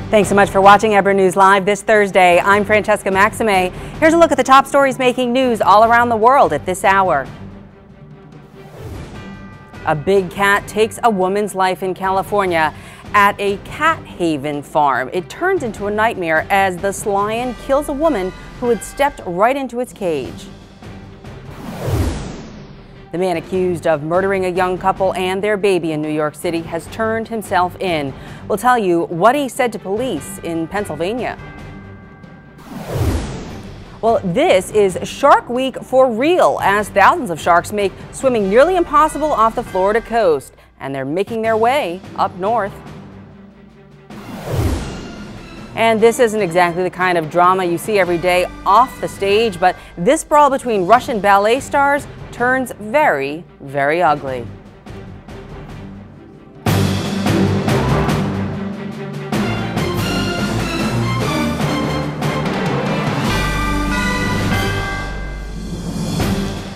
Thanks so much for watching Ebra News Live this Thursday. I'm Francesca Maxime. Here's a look at the top stories making news all around the world at this hour. A big cat takes a woman's life in California at a cat haven farm. It turns into a nightmare as this lion kills a woman who had stepped right into its cage. The man accused of murdering a young couple and their baby in New York City has turned himself in. We'll tell you what he said to police in Pennsylvania. Well, this is Shark Week for real, as thousands of sharks make swimming nearly impossible off the Florida coast, and they're making their way up north. And this isn't exactly the kind of drama you see every day off the stage, but this brawl between Russian ballet stars turns very, very ugly.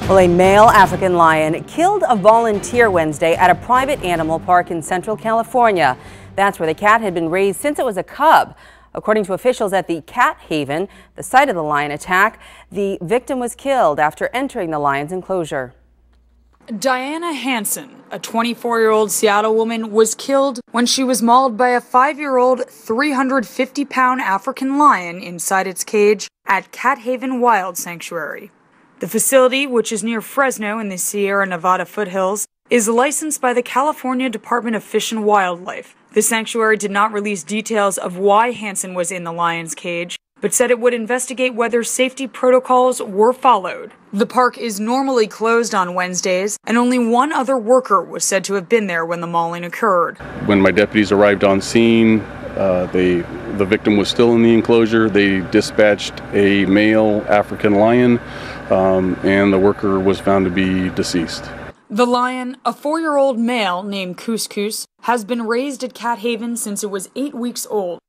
Well, a male African lion killed a volunteer Wednesday at a private animal park in Central California. That's where the cat had been raised since it was a cub. According to officials at the Cat Haven, the site of the lion attack, the victim was killed after entering the lion's enclosure. Diana Hansen, a 24-year-old Seattle woman, was killed when she was mauled by a 5-year-old, 350-pound African lion inside its cage at Cat Haven Wild Sanctuary. The facility, which is near Fresno in the Sierra Nevada foothills, is licensed by the California Department of Fish and Wildlife. The sanctuary did not release details of why Hansen was in the lion's cage, but said it would investigate whether safety protocols were followed. The park is normally closed on Wednesdays, and only one other worker was said to have been there when the mauling occurred. When my deputies arrived on scene, the victim was still in the enclosure. They dispatched a male African lion, and the worker was found to be deceased. The lion, a 4-year-old male named Couscous, has been raised at Cat Haven since it was 8 weeks old.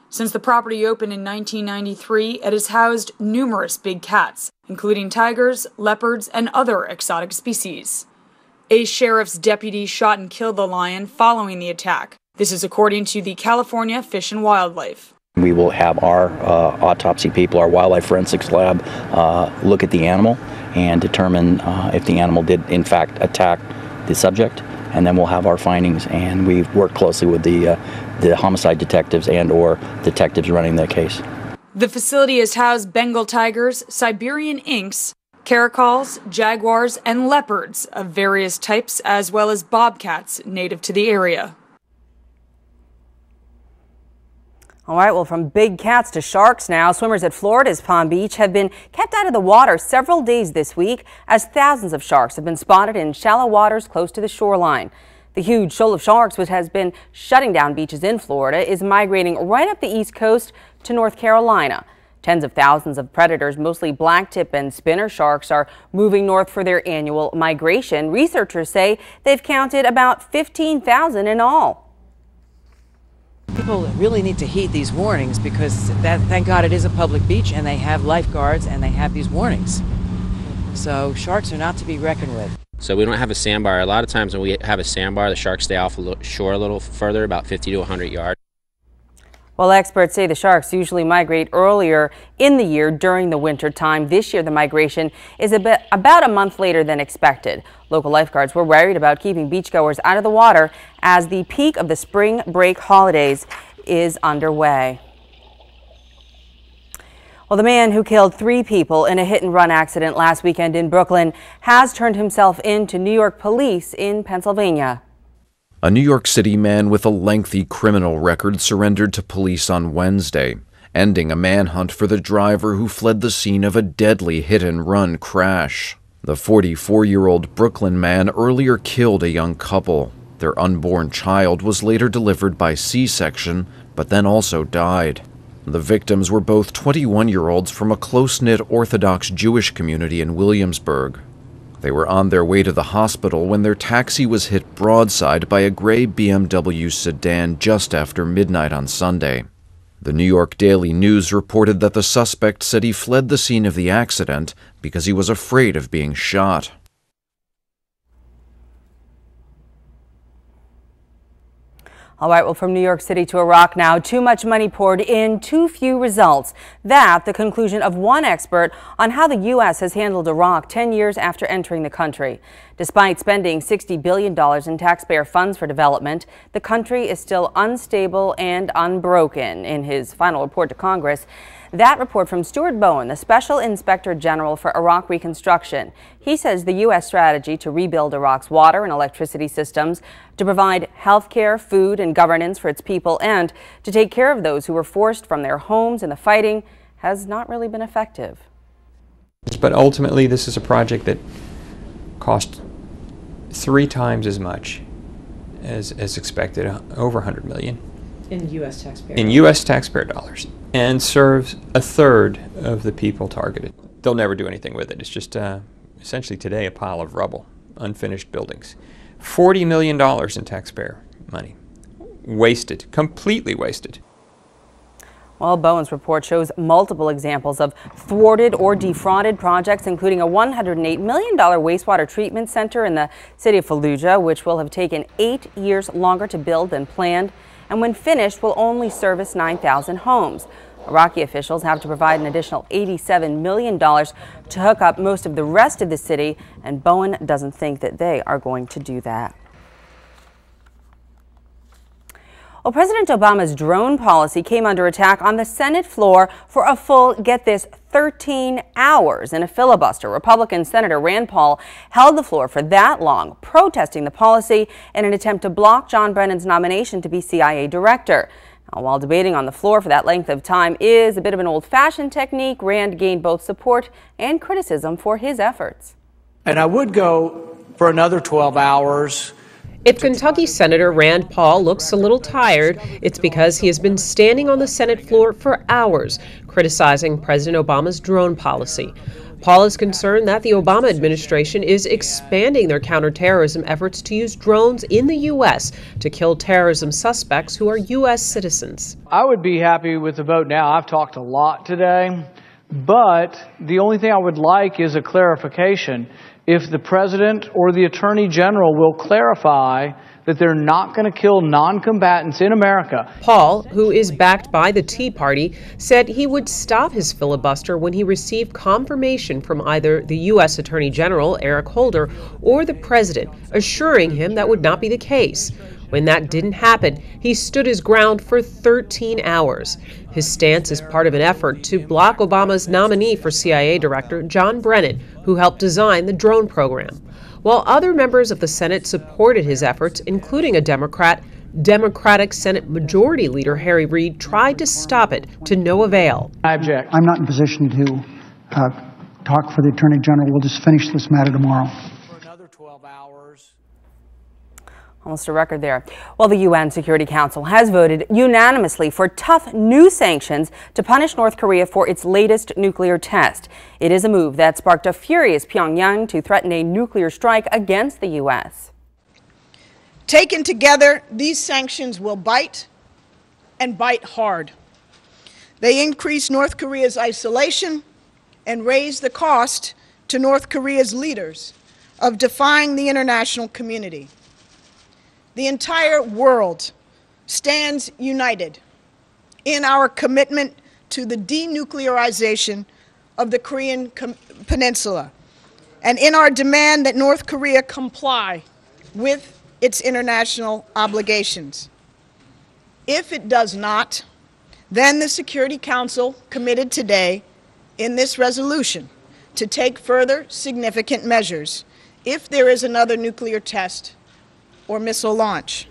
Since the property opened in 1993, it has housed numerous big cats, including tigers, leopards, and other exotic species. A sheriff's deputy shot and killed the lion following the attack. This is according to the California Fish and Wildlife. We will have our autopsy people, our wildlife forensics lab, look at the animal and determine if the animal did in fact attack the subject, and then we'll have our findings. And we've worked closely with the homicide detectives and or detectives running the case. The facility has housed Bengal tigers, Siberian inks, caracals, jaguars, and leopards of various types, as well as bobcats native to the area. All right, well, from big cats to sharks now, swimmers at Florida's Palm Beach have been kept out of the water several days this week as thousands of sharks have been spotted in shallow waters close to the shoreline. The huge shoal of sharks, which has been shutting down beaches in Florida, is migrating right up the east coast to North Carolina. Tens of thousands of predators, mostly blacktip and spinner sharks, are moving north for their annual migration. Researchers say they've counted about 15,000 in all. People really need to heed these warnings because thank God it is a public beach and they have lifeguards and they have these warnings. So sharks are not to be reckoned with. So we don't have a sandbar. A lot of times when we have a sandbar, the sharks stay off shore a little further, about 50 to 100 yards. Well, experts say the sharks usually migrate earlier in the year during the winter time. This year, the migration is about a month later than expected. Local lifeguards were worried about keeping beachgoers out of the water as the peak of the spring break holidays is underway. Well, the man who killed 3 people in a hit-and-run accident last weekend in Brooklyn has turned himself in to New York police in Pennsylvania. A New York City man with a lengthy criminal record surrendered to police on Wednesday, ending a manhunt for the driver who fled the scene of a deadly hit-and-run crash. The 44-year-old Brooklyn man earlier killed a young couple. Their unborn child was later delivered by C-section, but then also died. The victims were both 21-year-olds from a close-knit Orthodox Jewish community in Williamsburg. They were on their way to the hospital when their taxi was hit broadside by a gray BMW sedan just after midnight on Sunday. The New York Daily News reported that the suspect said he fled the scene of the accident because he was afraid of being shot. All right, well, from New York City to Iraq now, too much money poured in, too few results. That, the conclusion of one expert on how the U.S. has handled Iraq 10 years after entering the country. Despite spending $60 billion in taxpayer funds for development, the country is still unstable and unbroken. In his final report to Congress, that report from Stuart Bowen, the Special Inspector General for Iraq Reconstruction. He says the U.S. strategy to rebuild Iraq's water and electricity systems, to provide health care, food, and governance for its people, and to take care of those who were forced from their homes in the fighting has not really been effective. But ultimately, this is a project that cost 3 times as much as expected, over $100 million. In U.S. taxpayer. In U.S. taxpayer dollars, and serves a third of the people targeted. They'll never do anything with it. It's just essentially today a pile of rubble, unfinished buildings. $40 million in taxpayer money. Wasted, completely wasted. Well, Bowen's report shows multiple examples of thwarted or defrauded projects, including a $108 million wastewater treatment center in the city of Fallujah, which will have taken 8 years longer to build than planned, and when finished will only service 9,000 homes. Iraqi officials have to provide an additional $87 million to hook up most of the rest of the city, and Bowen doesn't think that they are going to do that. Well, President Obama's drone policy came under attack on the Senate floor for a full, get this, 13 hours in a filibuster. Republican Senator Rand Paul held the floor for that long, protesting the policy in an attempt to block John Brennan's nomination to be CIA director. Now, while debating on the floor for that length of time is a bit of an old-fashioned technique, Rand gained both support and criticism for his efforts. And I would go for another 12 hours. If Kentucky Senator Rand Paul looks a little tired, it's because he has been standing on the Senate floor for hours, criticizing President Obama's drone policy. Paul is concerned that the Obama administration is expanding their counterterrorism efforts to use drones in the U.S. to kill terrorism suspects who are U.S. citizens. I would be happy with the vote now. I've talked a lot today, but the only thing I would like is a clarification. If the president or the attorney general will clarify that they're not going to kill non-combatants in America. Paul, who is backed by the Tea Party, said he would stop his filibuster when he received confirmation from either the U.S. Attorney General, Eric Holder, or the president, assuring him that would not be the case. When that didn't happen, he stood his ground for 13 hours. His stance is part of an effort to block Obama's nominee for CIA director, John Brennan, who helped design the drone program. While other members of the Senate supported his efforts, including a Democrat, Democratic Senate Majority Leader Harry Reid tried to stop it to no avail. I object. I'm not in position to talk for the Attorney General. We'll just finish this matter tomorrow. For another 12 hours. Almost a record there. Well, the UN Security Council has voted unanimously for tough new sanctions to punish North Korea for its latest nuclear test. It is a move that sparked a furious Pyongyang to threaten a nuclear strike against the U.S. Taken together, these sanctions will bite, and bite hard. They increase North Korea's isolation and raise the cost to North Korea's leaders of defying the international community. The entire world stands united in our commitment to the denuclearization of the Korean Peninsula and in our demand that North Korea comply with its international obligations. If it does not, then the Security Council committed today in this resolution to take further significant measures if there is another nuclear test or missile launch.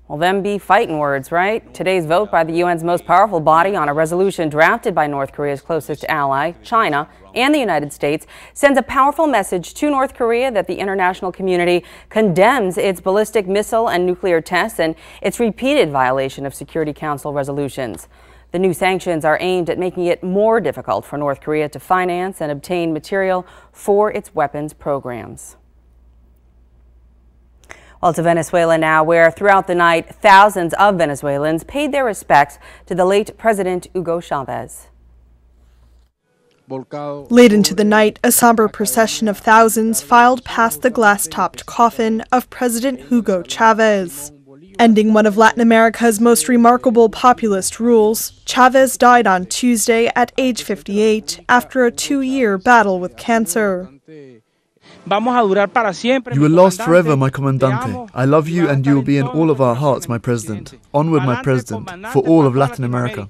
Well, them be fighting words, right? Today's vote by the UN's most powerful body on a resolution drafted by North Korea's closest ally, China, and the United States, sends a powerful message to North Korea that the international community condemns its ballistic missile and nuclear tests and its repeated violation of Security Council resolutions. The new sanctions are aimed at making it more difficult for North Korea to finance and obtain material for its weapons programs. Well, to Venezuela now, where throughout the night, thousands of Venezuelans paid their respects to the late President Hugo Chavez. Late into the night, a somber procession of thousands filed past the glass-topped coffin of President Hugo Chavez. Ending one of Latin America's most remarkable populist rules, Chavez died on Tuesday at age 58 after a 2-year battle with cancer. You will last forever, my comandante. I love you and you will be in all of our hearts, my president. Onward, my president, for all of Latin America.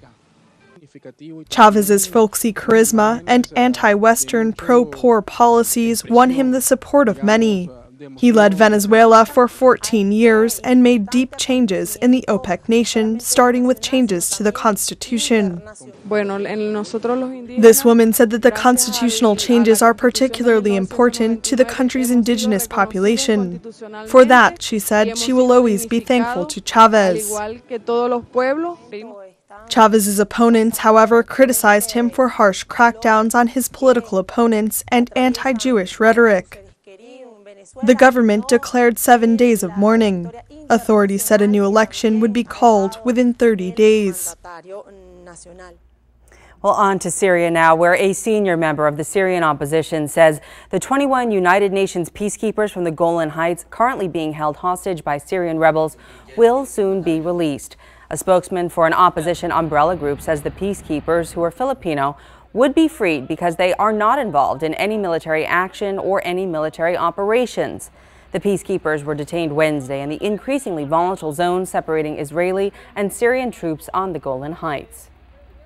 Chavez's folksy charisma and anti-Western, pro-poor policies won him the support of many. He led Venezuela for 14 years and made deep changes in the OPEC nation, starting with changes to the constitution. This woman said that the constitutional changes are particularly important to the country's indigenous population. For that, she said, she will always be thankful to Chavez. Chavez's opponents, however, criticized him for harsh crackdowns on his political opponents and anti-Jewish rhetoric. The government declared 7 days of mourning. Authorities said a new election would be called within 30 days. Well, on to Syria now, where a senior member of the Syrian opposition says the 21 United Nations peacekeepers from the Golan Heights currently being held hostage by Syrian rebels will soon be released. A spokesman for an opposition umbrella group says the peacekeepers, who are Filipino, would be freed because they are not involved in any military action or any military operations. The peacekeepers were detained Wednesday in the increasingly volatile zone separating Israeli and Syrian troops on the Golan Heights.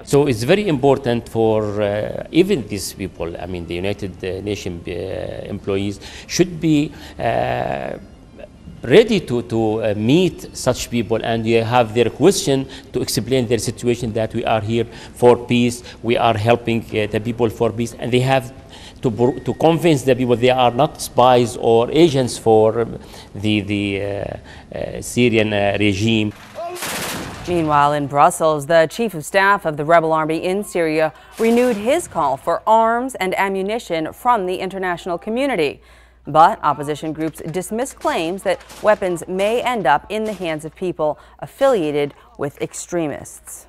So it's very important for even these people, I mean the United Nations employees, should be ready to meet such people and have their question to explain their situation, that we are here for peace, we are helping the people for peace, and they have to convince the people they are not spies or agents for the Syrian regime. Meanwhile, in Brussels, the chief of staff of the rebel army in Syria renewed his call for arms and ammunition from the international community. But opposition groups dismiss claims that weapons may end up in the hands of people affiliated with extremists.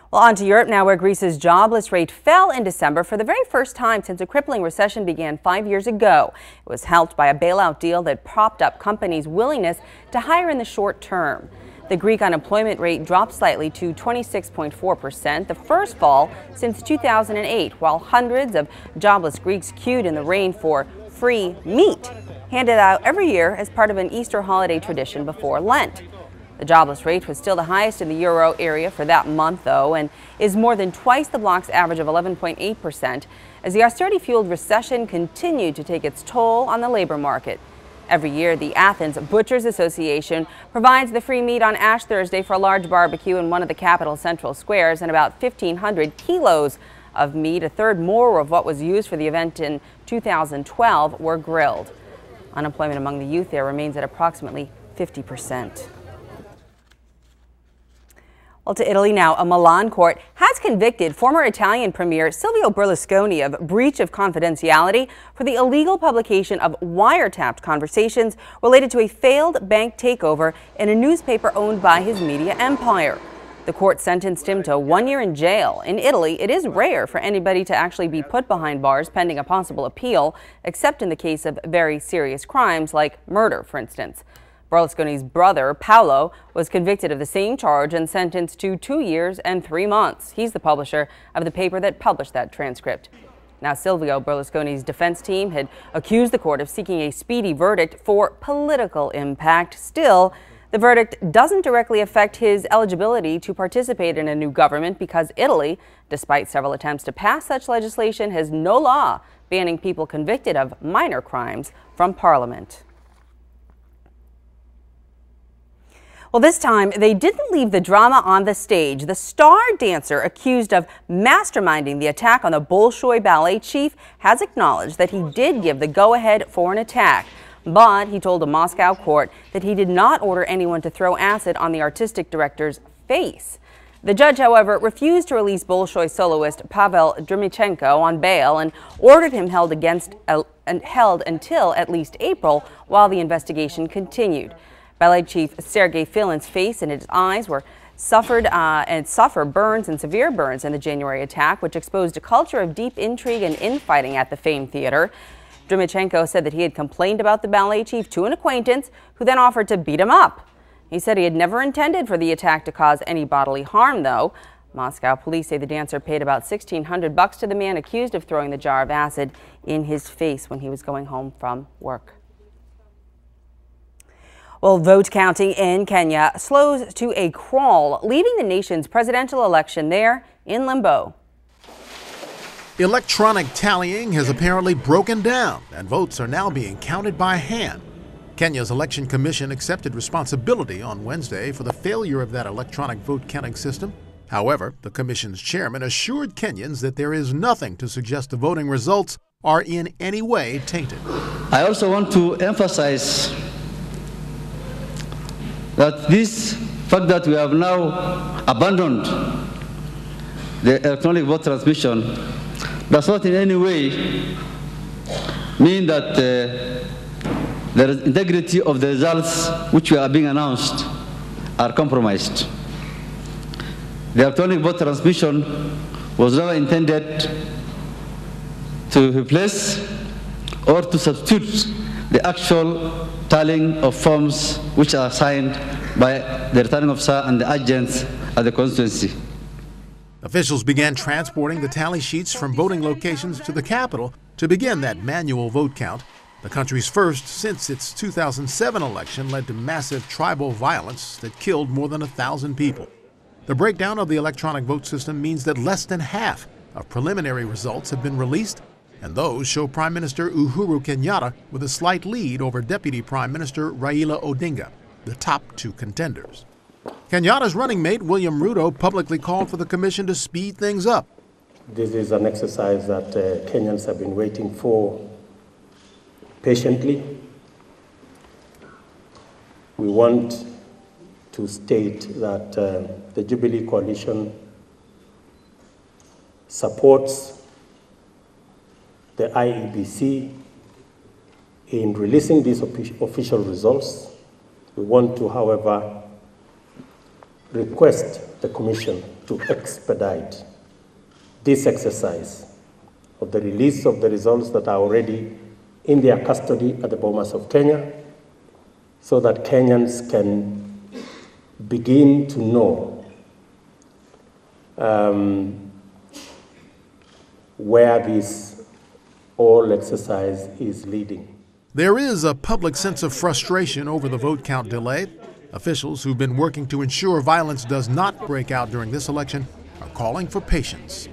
Well, on to Europe now, where Greece's jobless rate fell in December for the very first time since a crippling recession began 5 years ago. It was helped by a bailout deal that propped up companies' willingness to hire in the short term. The Greek unemployment rate dropped slightly to 26.4%, the first fall since 2008, while hundreds of jobless Greeks queued in the rain for free meat, handed out every year as part of an Easter holiday tradition before Lent. The jobless rate was still the highest in the euro area for that month, though, and is more than twice the bloc's average of 11.8%, as the austerity-fueled recession continued to take its toll on the labor market. Every year, the Athens Butchers Association provides the free meat on Ash Thursday for a large barbecue in one of the capital's central squares, and about 1,500 kilos of meat, a third more of what was used for the event in 2012, were grilled. Unemployment among the youth there remains at approximately 50%. Well, to Italy now, a Milan court has convicted former Italian Premier Silvio Berlusconi of breach of confidentiality for the illegal publication of wiretapped conversations related to a failed bank takeover in a newspaper owned by his media empire. The court sentenced him to 1 year in jail. In Italy, it is rare for anybody to actually be put behind bars pending a possible appeal, except in the case of very serious crimes like murder, for instance. Berlusconi's brother, Paolo, was convicted of the same charge and sentenced to 2 years and 3 months. He's the publisher of the paper that published that transcript. Now, Silvio Berlusconi's defense team had accused the court of seeking a speedy verdict for political impact. Still, the verdict doesn't directly affect his eligibility to participate in a new government because Italy, despite several attempts to pass such legislation, has no law banning people convicted of minor crimes from Parliament. Well, this time, they didn't leave the drama on the stage. The star dancer accused of masterminding the attack on the Bolshoi ballet chief has acknowledged that he did give the go-ahead for an attack. But he told a Moscow court that he did not order anyone to throw acid on the artistic director's face. The judge, however, refused to release Bolshoi soloist Pavel Drimichenko on bail and ordered him held until at least April while the investigation continued. Ballet chief Sergei Filin's face and his eyes were suffered burns and severe burns in the January attack, which exposed a culture of deep intrigue and infighting at the famed theater. Dmytrenko said that he had complained about the ballet chief to an acquaintance who then offered to beat him up. He said he had never intended for the attack to cause any bodily harm, though. Moscow police say the dancer paid about $1,600 to the man accused of throwing the jar of acid in his face when he was going home from work. Well, vote counting in Kenya slows to a crawl, leaving the nation's presidential election there in limbo. Electronic tallying has apparently broken down, and votes are now being counted by hand. Kenya's Election Commission accepted responsibility on Wednesday for the failure of that electronic vote counting system. However, the commission's chairman assured Kenyans that there is nothing to suggest the voting results are in any way tainted. I also want to emphasize that this fact that we have now abandoned the electronic vote transmission does not in any way mean that the integrity of the results which are being announced are compromised. The electronic vote transmission was never intended to replace or to substitute the actual tallying of forms which are signed by the returning officer and the agents at the constituency. Officials began transporting the tally sheets from voting locations to the capital to begin that manual vote count. The country's first since its 2007 election led to massive tribal violence that killed more than 1,000 people. The breakdown of the electronic vote system means that less than half of preliminary results have been released, and those show Prime Minister Uhuru Kenyatta with a slight lead over Deputy Prime Minister Raila Odinga, the top two contenders. Kenyatta's running mate, William Ruto, publicly called for the commission to speed things up. This is an exercise that Kenyans have been waiting for patiently. We want to state that the Jubilee Coalition supports the IEBC in releasing these official results. We want to, however, request the Commission to expedite this exercise of the release of the results that are already in their custody at the Bomas of Kenya, so that Kenyans can begin to know where this whole exercise is leading. There is a public sense of frustration over the vote count delay. Officials who've been working to ensure violence does not break out during this election are calling for patience.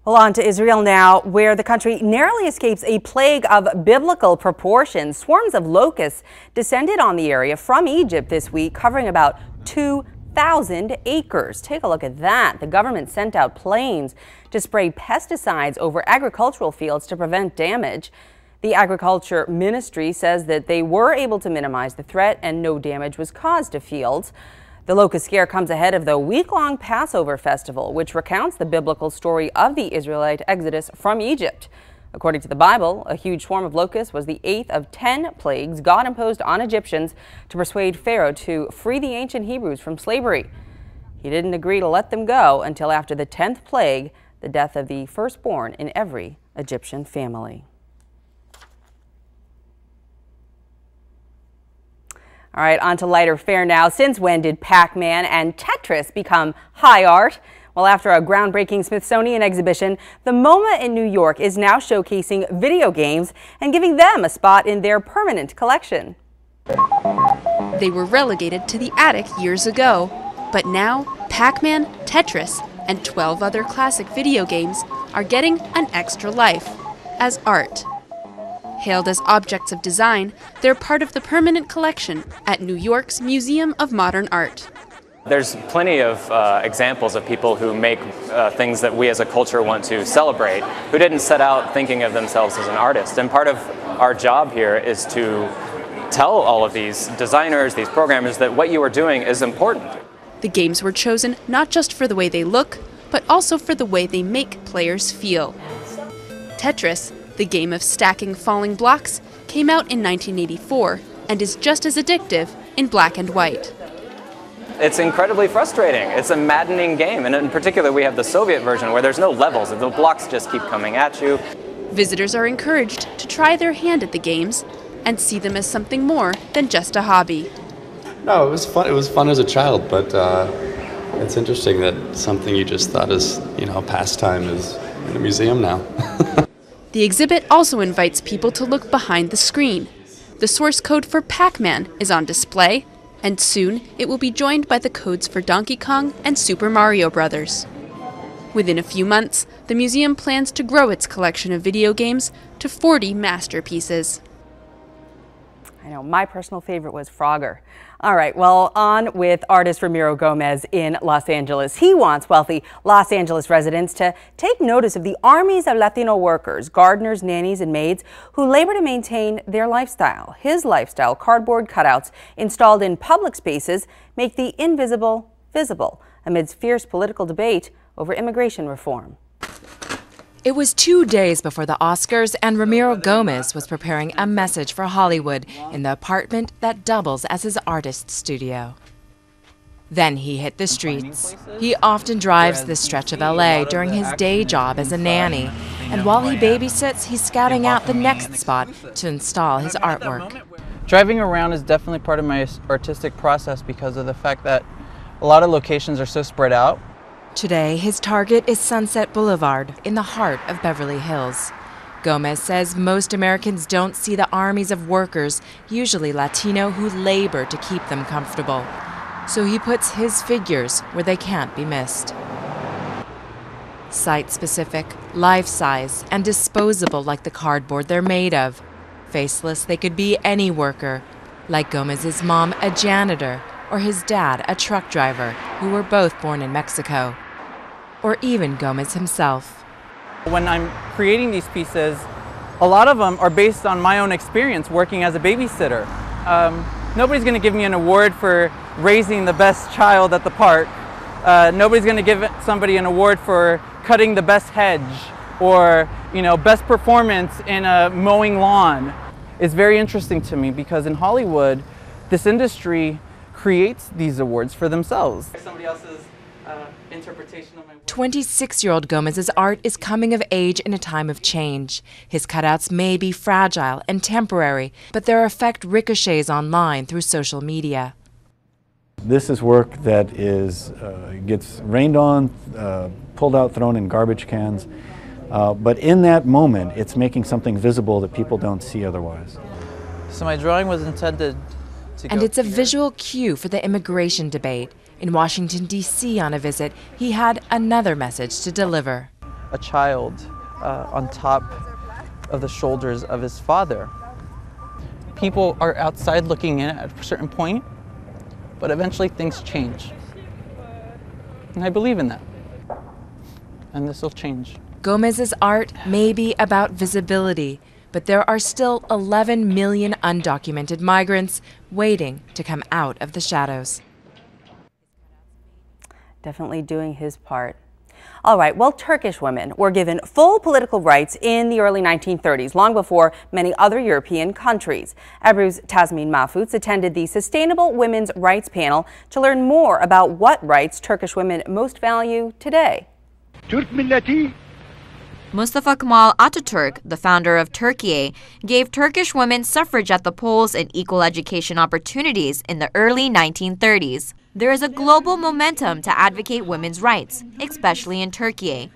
Well, on to Israel now, where the country narrowly escapes a plague of biblical proportions. Swarms of locusts descended on the area from Egypt this week, covering about 2,000 acres. Take a look at that. The government sent out planes to spray pesticides over agricultural fields to prevent damage. The Agriculture Ministry says that they were able to minimize the threat and no damage was caused to fields. The locust scare comes ahead of the week-long Passover festival, which recounts the biblical story of the Israelite exodus from Egypt. According to the Bible, a huge swarm of locusts was the 8th of 10 plagues God imposed on Egyptians to persuade Pharaoh to free the ancient Hebrews from slavery. He didn't agree to let them go until after the 10th plague, the death of the firstborn in every Egyptian family. All right, on to lighter fare now. Since when did Pac-Man and Tetris become high art? Well, after a groundbreaking Smithsonian exhibition, the MoMA in New York is now showcasing video games and giving them a spot in their permanent collection. They were relegated to the attic years ago, but now Pac-Man, Tetris, and 12 other classic video games are getting an extra life as art. Hailed as objects of design, they're part of the permanent collection at New York's Museum of Modern Art. There's plenty of examples of people who make things that we as a culture want to celebrate, who didn't set out thinking of themselves as an artist. And part of our job here is to tell all of these designers, these programmers, that what you are doing is important. The games were chosen not just for the way they look, but also for the way they make players feel. Tetris, the game of stacking falling blocks, came out in 1984 and is just as addictive in black and white. It's incredibly frustrating. It's a maddening game, and in particular we have the Soviet version where there's no levels, the blocks just keep coming at you. Visitors are encouraged to try their hand at the games and see them as something more than just a hobby. No, it was fun. It was fun as a child, but it's interesting that something you just thought is, pastime is in a museum now. The exhibit also invites people to look behind the screen. The source code for Pac-Man is on display, and soon it will be joined by the codes for Donkey Kong and Super Mario Brothers. Within a few months, the museum plans to grow its collection of video games to 40 masterpieces. I know, my personal favorite was Frogger. All right, well, on with artist Ramiro Gomez in Los Angeles. He wants wealthy Los Angeles residents to take notice of the armies of Latino workers, gardeners, nannies, and maids who labor to maintain their lifestyle. His lifestyle, cardboard cutouts installed in public spaces, make the invisible visible amidst fierce political debate over immigration reform. It was 2 days before the Oscars, and Ramiro Gomez was preparing a message for Hollywood in the apartment that doubles as his artist studio. Then he hit the streets. He often drives this stretch of LA during his day job as a nanny, and while he babysits, he's scouting out the next spot to install his artwork. Driving around is definitely part of my artistic process because of the fact that a lot of locations are so spread out. Today, his target is Sunset Boulevard in the heart of Beverly Hills. Gomez says most Americans don't see the armies of workers, usually Latino, who labor to keep them comfortable. So he puts his figures where they can't be missed. Site-specific, life-size, and disposable like the cardboard they're made of. Faceless, they could be any worker, like Gomez's mom, a janitor, or his dad, a truck driver, who were both born in Mexico. Or even Gomez himself. When I'm creating these pieces, a lot of them are based on my own experience working as a babysitter. Nobody's going to give me an award for raising the best child at the park. Nobody's going to give somebody an award for cutting the best hedge or, best performance in a mowing lawn. It's very interesting to me because in Hollywood, this industry creates these awards for themselves. Somebody else's interpretation of my work. 26-year-old Gomez's art is coming of age in a time of change. His cutouts may be fragile and temporary, but their effect ricochets online through social media. This is work that gets rained on, pulled out, thrown in garbage cans, but in that moment it's making something visible that people don't see otherwise. So my drawing was intended and it's a visual cue for the immigration debate. In Washington, D.C. on a visit, he had another message to deliver. A child on top of the shoulders of his father. People are outside looking in at a certain point, but eventually things change. And I believe in that. And this will change. Gomez's art may be about visibility, but there are still 11 million undocumented migrants waiting to come out of the shadows. Definitely doing his part. All right, well, Turkish women were given full political rights in the early 1930s, long before many other European countries. Ebru's Tasmin Mahfuz attended the Sustainable Women's Rights panel to learn more about what rights Turkish women most value today. Türk milleti Mustafa Kemal Atatürk, the founder of Turkey, gave Turkish women suffrage at the polls and equal education opportunities in the early 1930s. There is a global momentum to advocate women's rights, especially in Turkey.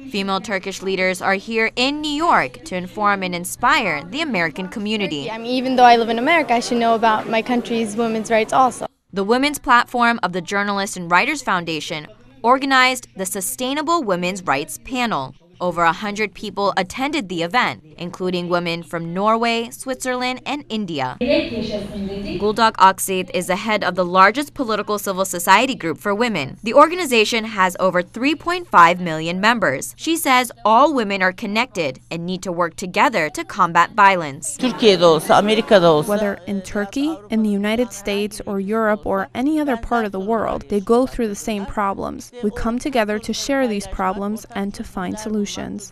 Female Turkish leaders are here in New York to inform and inspire the American community. Even though I live in America, I should know about my country's women's rights also. The women's platform of the Journalists and Writers Foundation organized the Sustainable Women's Rights Panel. Over 100 people attended the event, including women from Norway, Switzerland, and India. Guldak Aksit is the head of the largest political civil society group for women. The organization has over 3.5 million members. She says all women are connected and need to work together to combat violence. Whether in Turkey, in the United States, or Europe, or any other part of the world, they go through the same problems. We come together to share these problems and to find solutions. contributions.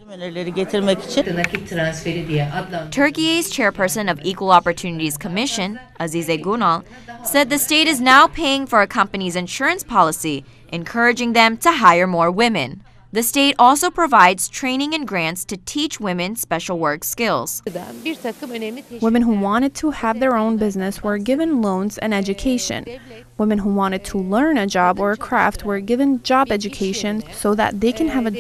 Turkey's chairperson of Equal Opportunities Commission, Azize Gunal, said the state is now paying for a company's insurance policy, encouraging them to hire more women. The state also provides training and grants to teach women special work skills. Women who wanted to have their own business were given loans and education. Women who wanted to learn a job or a craft were given job education so that they can have a